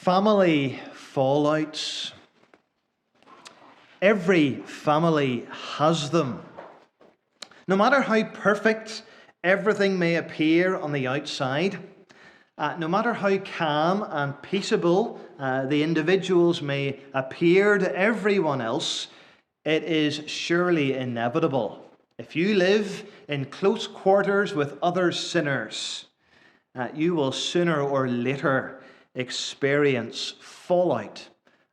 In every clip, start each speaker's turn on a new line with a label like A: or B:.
A: Family fallouts. Every family has them. No matter how perfect everything may appear on the outside, no matter how calm and peaceable the individuals may appear to everyone else, it is surely inevitable. If you live in close quarters with other sinners, you will sooner or later experience fallout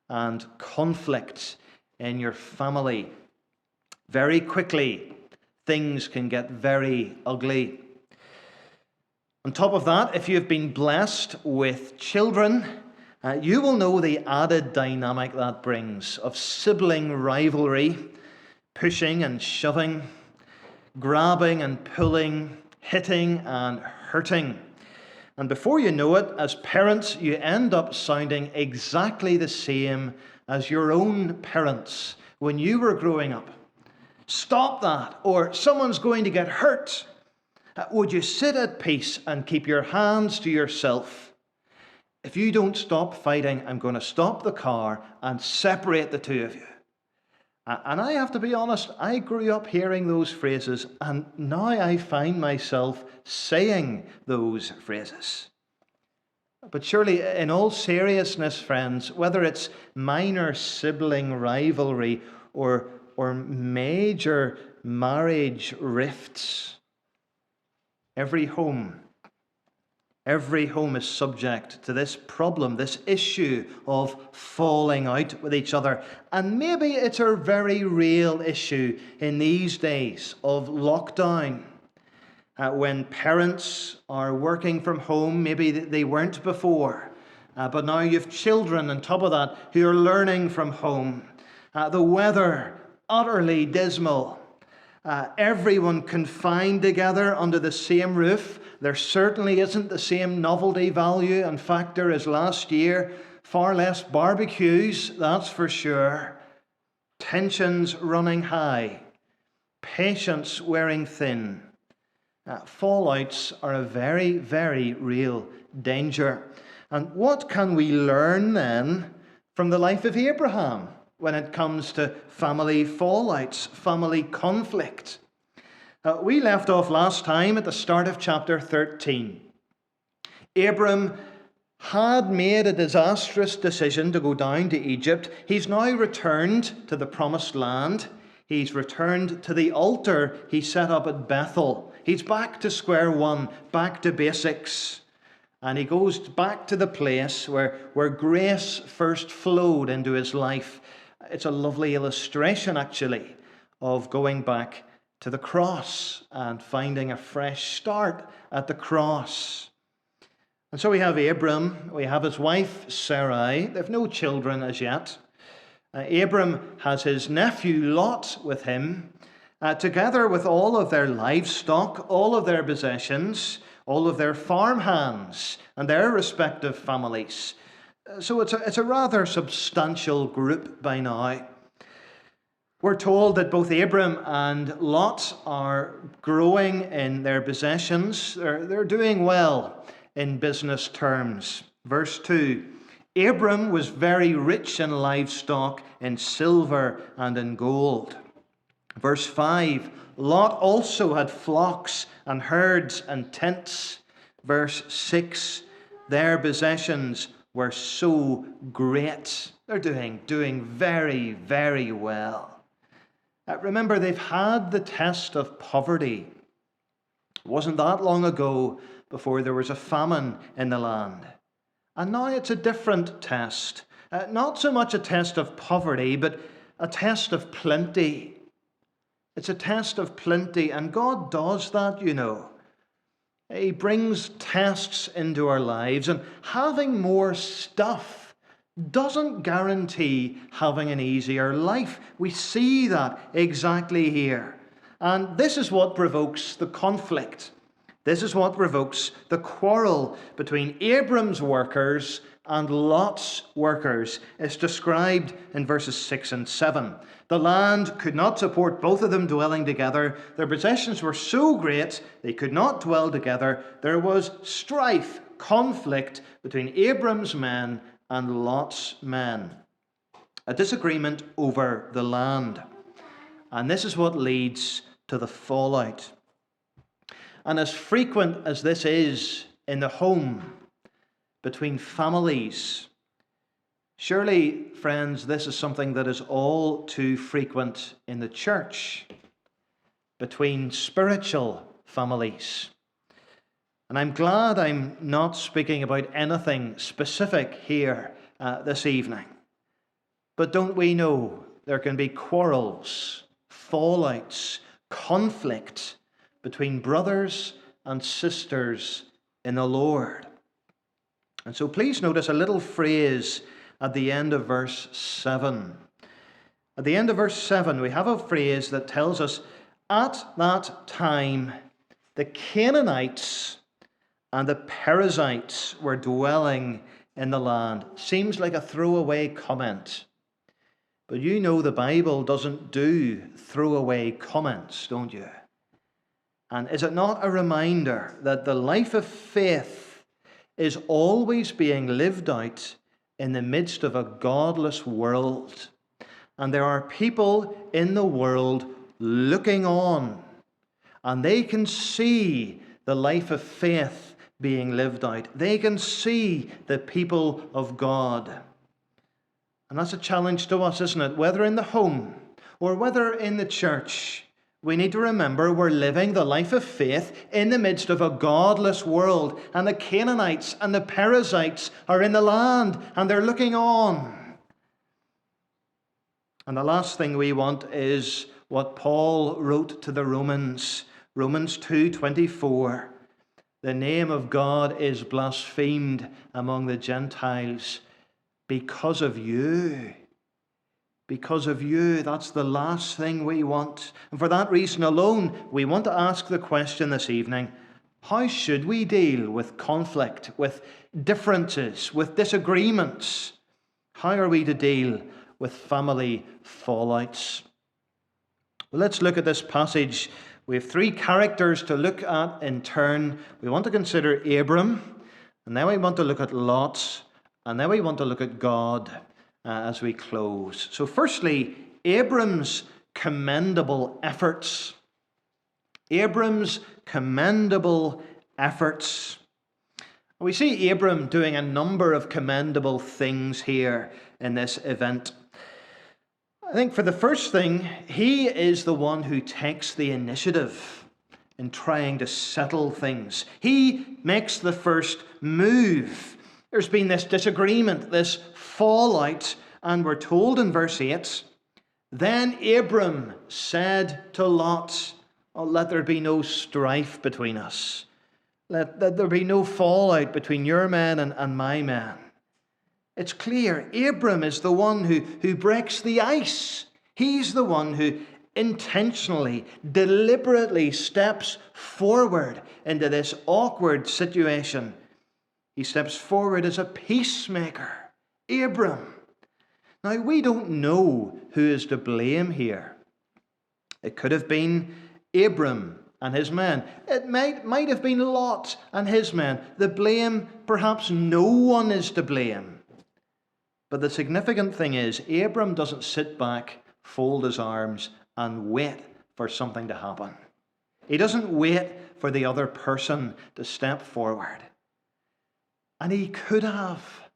A: and conflict in your family. Very quickly, things can get very ugly. On top of that, if you've been blessed with children, you will know the added dynamic that brings of sibling rivalry, pushing and shoving, grabbing and pulling, hitting and hurting. And before you know it, as parents, you end up sounding exactly the same as your own parents when you were growing up. Stop that, or someone's going to get hurt. Would you sit at peace and keep your hands to yourself? If you don't stop fighting, I'm going to stop the car and separate the two of you. And I have to be honest, I grew up hearing those phrases, and now I find myself saying those phrases. But surely, in all seriousness, friends, whether it's minor sibling rivalry or major marriage rifts, every home is subject to this problem, this issue of falling out with each other. And maybe it's a very real issue in these days of lockdown. When parents are working from home, maybe they weren't before. But now you've children on top of that who are learning from home. The weather, utterly dismal. Everyone confined together under the same roof. There certainly isn't the same novelty value and factor as last year. Far less barbecues, that's for sure. Tensions running high. Patience wearing thin. Fallouts are a very, very real danger. And what can we learn then from the life of Abraham when it comes to family fallouts, family conflict? We left off last time at the start of chapter 13. Abram had made a disastrous decision to go down to Egypt. He's now returned to the promised land. He's returned to the altar he set up at Bethel. He's back to square one, back to basics. And he goes back to the place where grace first flowed into his life. It's a lovely illustration, actually, of going back to the cross and finding a fresh start at the cross. And so we have Abram, we have his wife Sarai. They have no children as yet. Abram has his nephew Lot with him, together with all of their livestock, all of their possessions, all of their farmhands, and their respective families. So it's a rather substantial group by now. We're told that both Abram and Lot are growing in their possessions. They're doing well in business terms. Verse 2, Abram was very rich in livestock, in silver and in gold. Verse 5, Lot also had flocks and herds and tents. Verse 6, their possessions were so great. They're doing very, very well. Remember, they've had the test of poverty. It wasn't that long ago before there was a famine in the land. And now it's a different test. Not so much a test of poverty, but a test of plenty. It's a test of plenty, and God does that, you know. He brings tests into our lives, and having more stuff doesn't guarantee having an easier life. We see that exactly here. And this is what provokes the conflict. This is what provokes the quarrel between Abram's workers and Lot's workers. It's described in verses 6 and 7. The land could not support both of them dwelling together. Their possessions were so great they could not dwell together. There was strife, conflict between Abram's men and Lot's men. A disagreement over the land. And this is what leads to the fallout. And as frequent as this is in the home, between families, surely, friends, this is something that is all too frequent in the church, between spiritual families. And I'm glad I'm not speaking about anything specific here this evening. But don't we know there can be quarrels, fallouts, conflict between brothers and sisters in the Lord? And so please notice a little phrase at the end of verse 7. At the end of verse 7, we have a phrase that tells us, at that time, the Canaanites and the Perizzites were dwelling in the land. Seems like a throwaway comment. But you know the Bible doesn't do throwaway comments, don't you? And is it not a reminder that the life of faith is always being lived out in the midst of a godless world? And there are people in the world looking on, and they can see the life of faith being lived out. They can see the people of God. And that's a challenge to us, isn't it? Whether in the home or whether in the church, we need to remember we're living the life of faith in the midst of a godless world. And the Canaanites and the Perizzites are in the land, and they're looking on. And the last thing we want is what Paul wrote to the Romans, Romans 2:24. The name of God is blasphemed among the Gentiles because of you. Because of you. That's the last thing we want. And for that reason alone, we want to ask the question this evening, how should we deal with conflict, with differences, with disagreements? How are we to deal with family fallouts? Well, let's look at this passage. We have three characters to look at in turn. We want to consider Abram, and then we want to look at Lot, and then we want to look at God as we close. So firstly, Abram's commendable efforts. Abram's commendable efforts. We see Abram doing a number of commendable things here in this event. I think for the first thing, he is the one who takes the initiative in trying to settle things. He makes the first move. There's been this disagreement, this fallout, and we're told in verse 8, then Abram said to Lot, oh, let there be no strife between us. Let there be no fallout between your men and my men. It's clear, Abram is the one who breaks the ice. He's the one who intentionally, deliberately steps forward into this awkward situation. He steps forward as a peacemaker. Abram. Now, we don't know who is to blame here. It could have been Abram and his men. It might have been Lot and his men. The blame, perhaps no one is to blame. But the significant thing is, Abram doesn't sit back, fold his arms, and wait for something to happen. He doesn't wait for the other person to step forward. And he could have.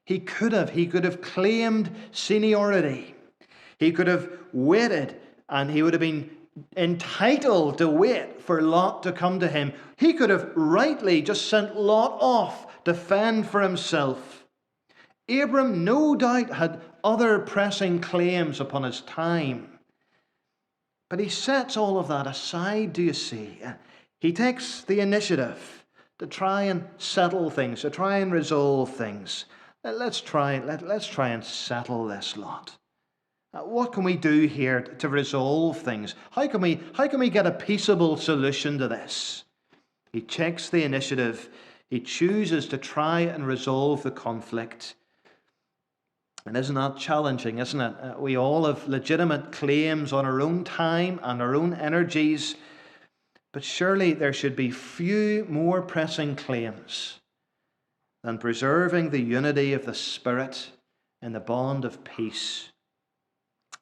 A: He could have claimed seniority. He could have waited, and he would have been entitled to wait for Lot to come to him. He could have rightly just sent Lot off to fend for himself. Abram no doubt had other pressing claims upon his time. But he sets all of that aside, do you see? He takes the initiative to try and settle things, to try and resolve things. Let's try and settle this, Lot. What can we do here to resolve things? How can we get a peaceable solution to this? He takes the initiative. He chooses to try and resolve the conflict. And isn't that challenging, isn't it? We all have legitimate claims on our own time and our own energies, but surely there should be few more pressing claims than preserving the unity of the Spirit in the bond of peace.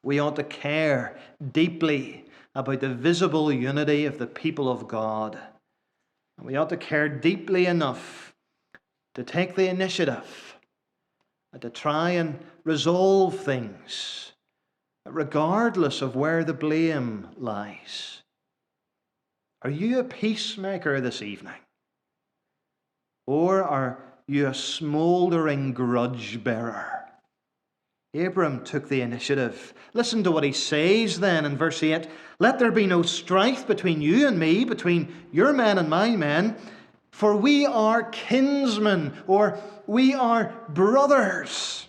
A: We ought to care deeply about the visible unity of the people of God. And we ought to care deeply enough to take the initiative and to try and resolve things, regardless of where the blame lies. Are you a peacemaker this evening? Or are you a smouldering grudge bearer? Abram took the initiative. Listen to what he says then in verse 8. Let there be no strife between you and me, between your men and my men, for we are kinsmen, or we are brothers.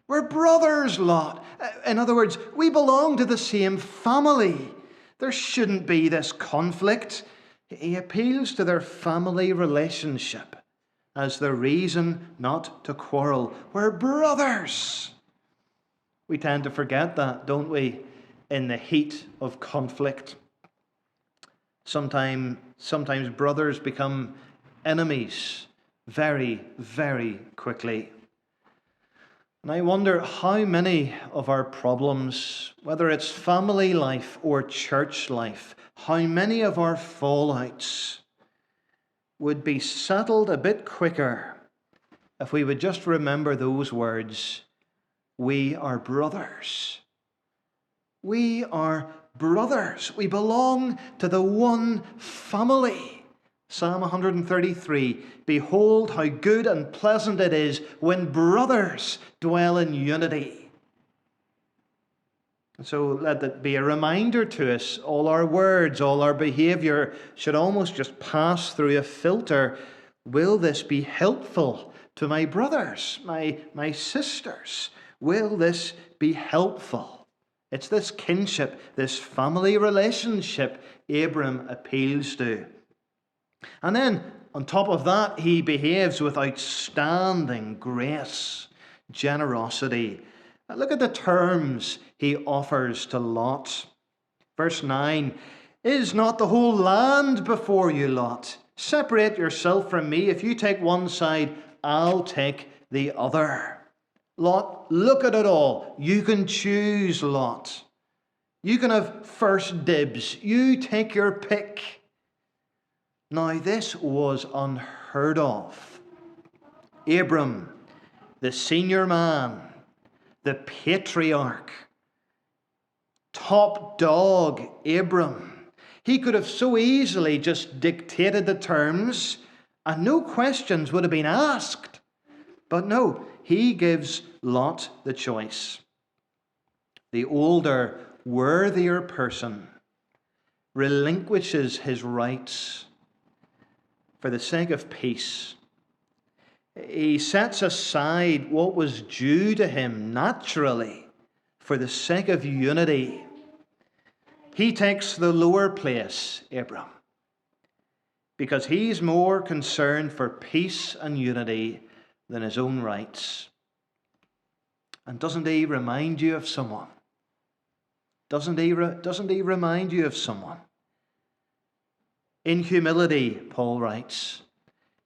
A: We're brothers, Lot. In other words, we belong to the same family. There shouldn't be this conflict. He appeals to their family relationship as the reason not to quarrel. We're brothers. We tend to forget that, don't we, in the heat of conflict. Sometimes brothers become enemies very, very quickly. And I wonder how many of our problems, whether it's family life or church life, how many of our fallouts would be settled a bit quicker if we would just remember those words, we are brothers. We are brothers. We belong to the one family. Psalm 133, behold how good and pleasant it is when brothers dwell in unity. And so let that be a reminder to us. All our words, all our behavior should almost just pass through a filter. Will this be helpful to my brothers, my sisters? Will this be helpful? It's this kinship, this family relationship Abram appeals to. And then, on top of that, he behaves with outstanding grace, generosity. Look at the terms he offers to Lot. Verse 9, is not the whole land before you, Lot? Separate yourself from me. If you take one side, I'll take the other. Lot, look at it all. You can choose, Lot. You can have first dibs. You take your pick. Now, this was unheard of. Abram, the senior man, the patriarch, top dog, Abram, he could have so easily just dictated the terms and no questions would have been asked. But no, he gives Lot the choice. The older, worthier person relinquishes his rights for the sake of peace. He sets aside what was due to him naturally for the sake of unity. He takes the lower place, Abram, because he's more concerned for peace and unity than his own rights. And doesn't he remind you of someone? Doesn't he remind you of someone? In humility, Paul writes,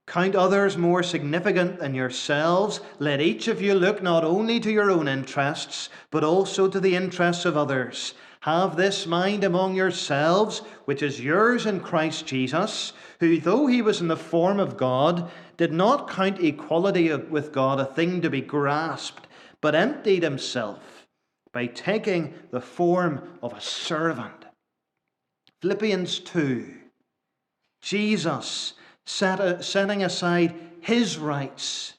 A: count others more significant than yourselves. Let each of you look not only to your own interests, but also to the interests of others. Have this mind among yourselves, which is yours in Christ Jesus, who, though he was in the form of God, did not count equality with God a thing to be grasped, but emptied himself by taking the form of a servant. Philippians 2. Jesus setting aside his rights,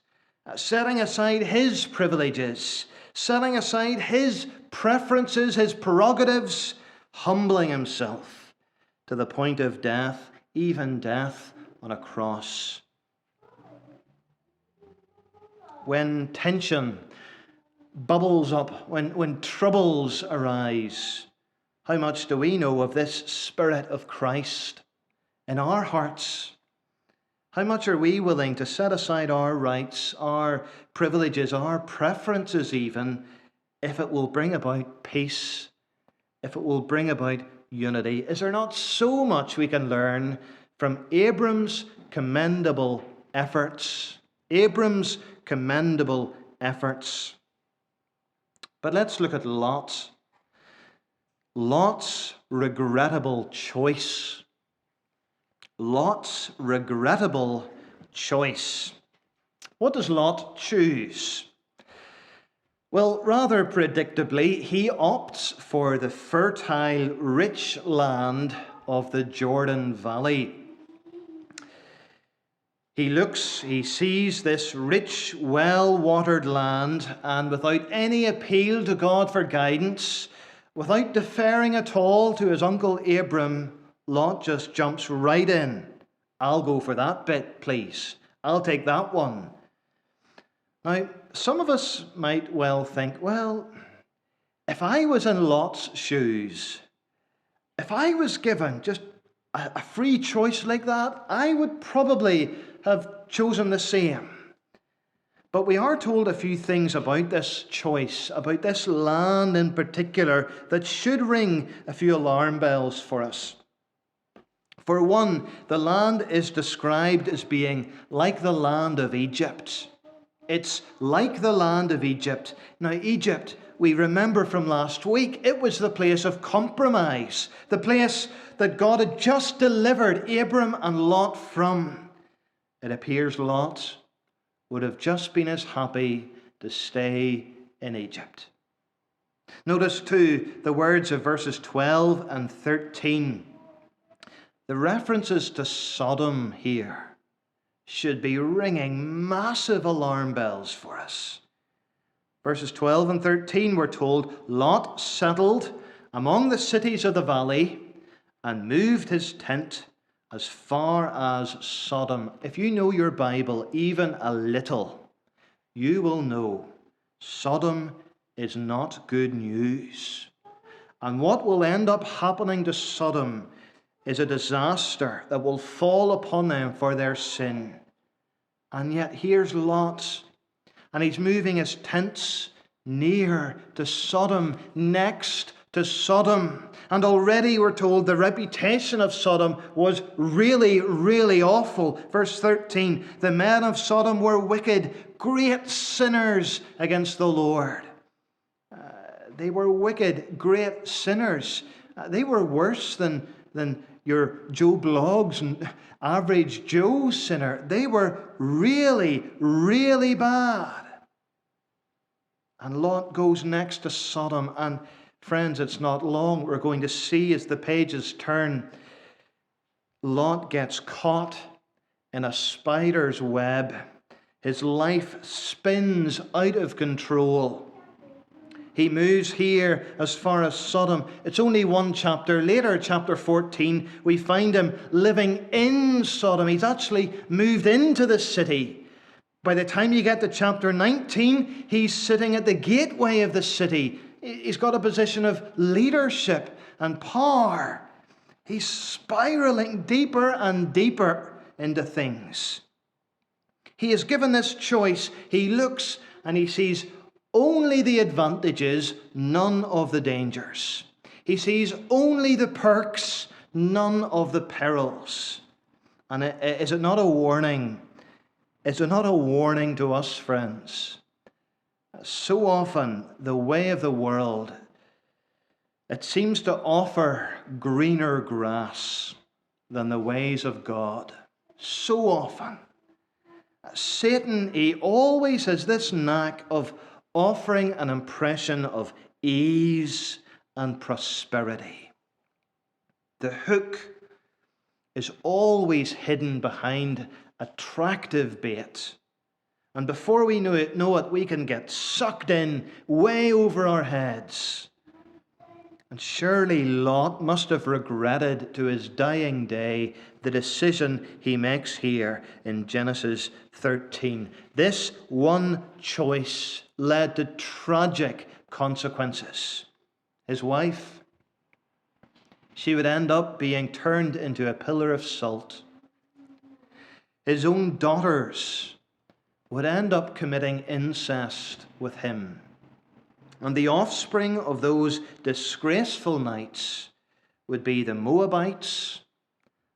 A: setting aside his privileges, setting aside his preferences, his prerogatives, humbling himself to the point of death, even death on a cross. When tension bubbles up, when troubles arise, how much do we know of this Spirit of Christ in our hearts? How much are we willing to set aside our rights, our privileges, our preferences even, if it will bring about peace, if it will bring about unity? Is there not so much we can learn from Abram's commendable efforts Abram's commendable efforts. But let's look at Lot. Lot's regrettable choice. Lot's regrettable choice. What does Lot choose? Well, rather predictably, he opts for the fertile, rich land of the Jordan Valley. He sees this rich, well-watered land, and without any appeal to God for guidance, without deferring at all to his uncle Abram, Lot just jumps right in. I'll go for that bit, please. I'll take that one. Now, some of us might well think, well, if I was in Lot's shoes, if I was given just a free choice like that, I would probably have chosen the same. But we are told a few things about this choice, about this land in particular, that should ring a few alarm bells for us. For one, the land is described as being like the land of Egypt. It's like the land of Egypt. Now, Egypt, we remember from last week, it was the place of compromise, the place that God had just delivered Abram and Lot from. It appears Lot would have just been as happy to stay in Egypt. Notice too the words of verses 12 and 13. The references to Sodom here should be ringing massive alarm bells for us. Verses 12 and 13, we're told, Lot settled among the cities of the valley and moved his tent as far as Sodom. If you know your Bible even a little, you will know Sodom is not good news. And what will end up happening to Sodom is a disaster that will fall upon them for their sin. And yet here's Lot, and he's moving his tents near to Sodom, next to Sodom. And already we're told the reputation of Sodom was really, really awful. Verse 13, the men of Sodom were wicked, great sinners against the Lord. They were wicked, great sinners. They were worse than your Joe Bloggs and average Joe sinner. They were really, really bad. And Lot goes next to Sodom. And friends, it's not long. We're going to see as the pages turn, Lot gets caught in a spider's web. His life spins out of control. He moves here as far as Sodom. It's only one chapter later, chapter 14, we find him living in Sodom. He's actually moved into the city. By the time you get to chapter 19, he's sitting at the gateway of the city. He's got a position of leadership and power. He's spiraling deeper and deeper into things. He is given this choice. He looks and he sees only the advantages, none of the dangers. He sees only the perks, none of the perils. And is it not a warning? Is it not a warning to us, friends? So often, the way of the world, it seems to offer greener grass than the ways of God. So often. Satan, he always has this knack of offering an impression of ease and prosperity. The hook is always hidden behind attractive bait. And before we know it, we can get sucked in way over our heads. And surely Lot must have regretted to his dying day the decision he makes here in Genesis 13. This one choice led to tragic consequences. His wife, she would end up being turned into a pillar of salt. His own daughters would end up committing incest with him. And the offspring of those disgraceful nights would be the Moabites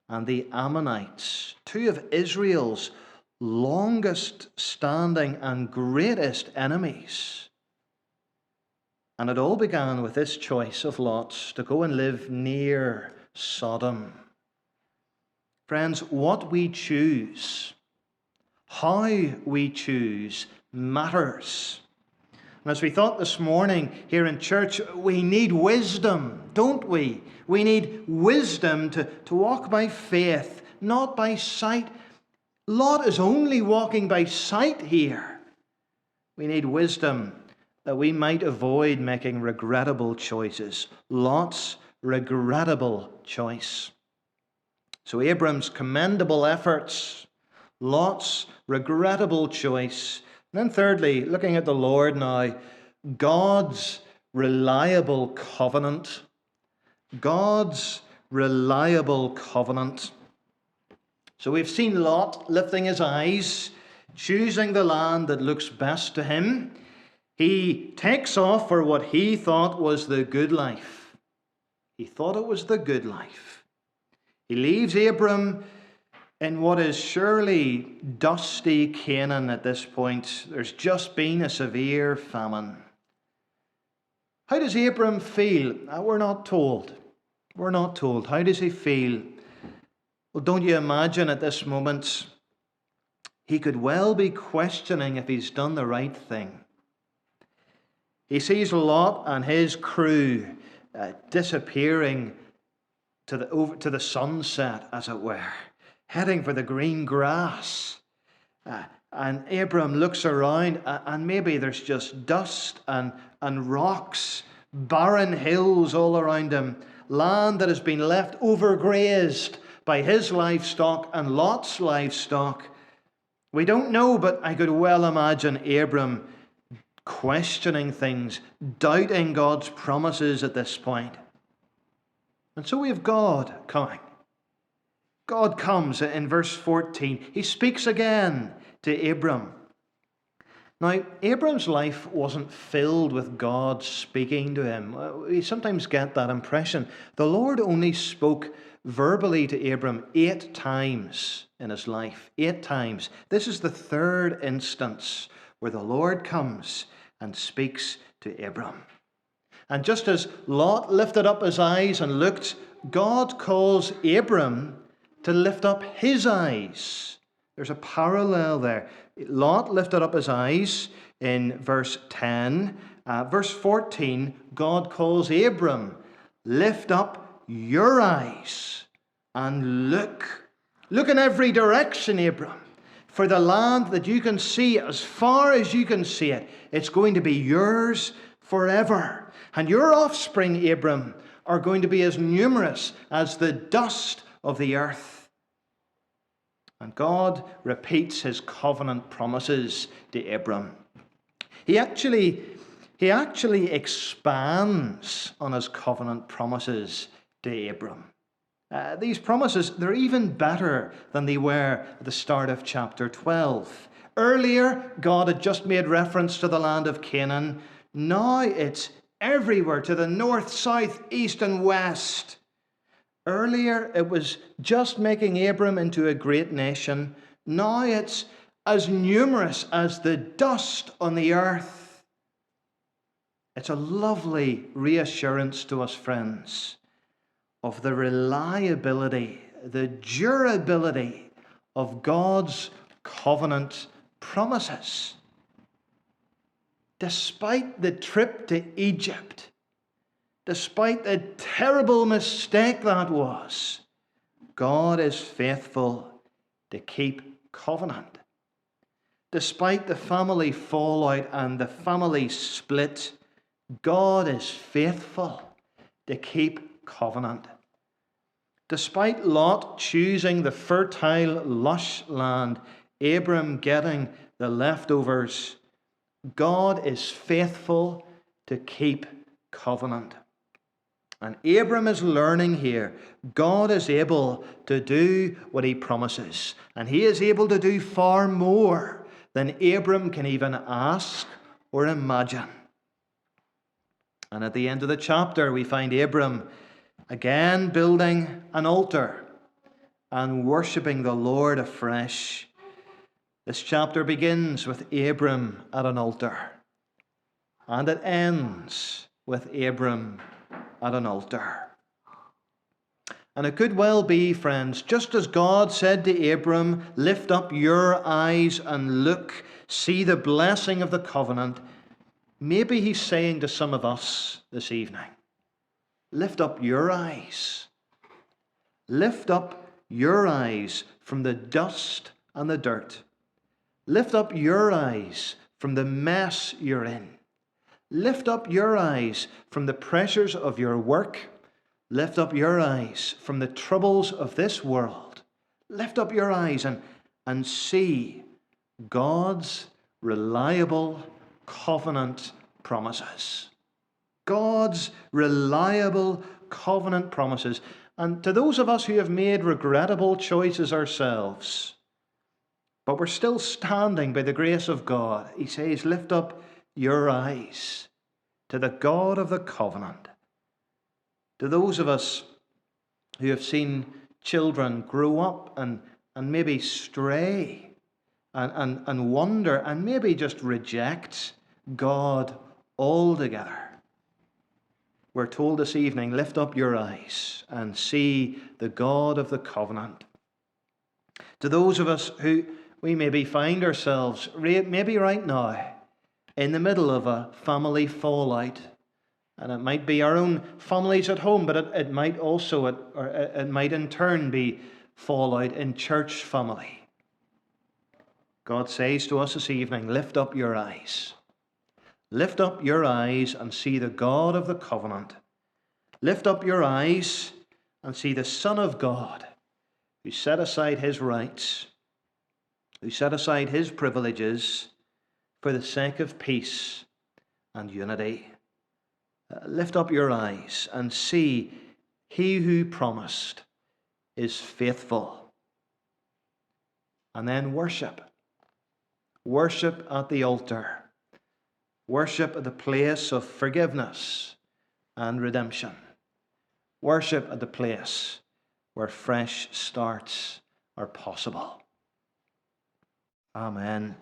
A: and the Ammonites, two of Israel's longest standing and greatest enemies. And it all began with this choice of Lot's to go and live near Sodom. Friends, what we choose, how we choose, matters. And as we thought this morning here in church, we need wisdom, don't we? We need wisdom to walk by faith, not by sight. Lot is only walking by sight here. We need wisdom that we might avoid making regrettable choices. Lot's regrettable choice. So Abram's commendable efforts, Lot's regrettable choice. And then thirdly, looking at the Lord now, God's reliable covenant. God's reliable covenant. So we've seen Lot lifting his eyes, choosing the land that looks best to him. He takes off for what he thought was the good life. He thought it was the good life. He leaves Abram in what is surely dusty Canaan at this point. There's just been a severe famine. How does Abram feel? We're not told. We're not told. How does he feel? Well, don't you imagine at this moment he could well be questioning if he's done the right thing. He sees Lot and his crew disappearing to the sunset, as it were, heading for the green grass. And Abram looks around, and maybe there's just dust and rocks, barren hills all around him, land that has been left overgrazed by his livestock and Lot's livestock. We don't know, but I could well imagine Abram questioning things, doubting God's promises at this point. And so we have God coming. God comes in verse 14. He speaks again to Abram. Now, Abram's life wasn't filled with God speaking to him. We sometimes get that impression. The Lord only spoke verbally to Abram 8 times in his life. 8 times. This is the 3rd instance where the Lord comes and speaks to Abram. And just as Lot lifted up his eyes and looked, God calls Abram to lift up his eyes. There's a parallel there. Lot lifted up his eyes in verse 10. Verse 14, God calls Abram, lift up your eyes and look. Look in every direction, Abram. For the land that you can see, as far as you can see it, it's going to be yours forever. And your offspring, Abram, are going to be as numerous as the dust of the earth. And God repeats his covenant promises to Abram. He actually expands on his covenant promises to Abram. These promises, they're even better than they were at the start of chapter 12. Earlier, God had just made reference to the land of Canaan. Now it's everywhere, to the north, south, east, and west. Earlier, it was just making Abram into a great nation. Now it's as numerous as the dust on the earth. It's a lovely reassurance to us, friends, of the reliability, the durability of God's covenant promises. Despite the trip to Egypt, despite the terrible mistake that was, God is faithful to keep covenant. Despite the family fallout and the family split, God is faithful to keep covenant. Despite Lot choosing the fertile, lush land, Abram getting the leftovers, God is faithful to keep covenant. And Abram is learning here, God is able to do what he promises. And he is able to do far more than Abram can even ask or imagine. And at the end of the chapter, we find Abram again building an altar and worshipping the Lord afresh. This chapter begins with Abram at an altar, and it ends with Abram at an altar. And it could well be, friends, just as God said to Abram, lift up your eyes and look, see the blessing of the covenant, maybe he's saying to some of us this evening, lift up your eyes. Lift up your eyes from the dust and the dirt. Lift up your eyes from the mess you're in. Lift up your eyes from the pressures of your work. Lift up your eyes from the troubles of this world. Lift up your eyes and see God's reliable covenant promises. God's reliable covenant promises. And to those of us who have made regrettable choices ourselves, but we're still standing by the grace of God, he says, lift up your eyes to the God of the covenant. To those of us who have seen children grow up and maybe stray and wander and maybe just reject God altogether, we're told this evening, lift up your eyes and see the God of the covenant. To those of us who we maybe find ourselves, maybe right now, in the middle of a family fallout, and it might be our own families at home, but it might also, it might in turn be fallout in church family. God says to us this evening, lift up your eyes. Lift up your eyes and see the God of the covenant. Lift up your eyes and see the Son of God, who set aside his rights, who set aside his privileges for the sake of peace and unity. Lift up your eyes and see he who promised is faithful. And then worship. Worship at the altar. Worship at the place of forgiveness and redemption. Worship at the place where fresh starts are possible. Amen.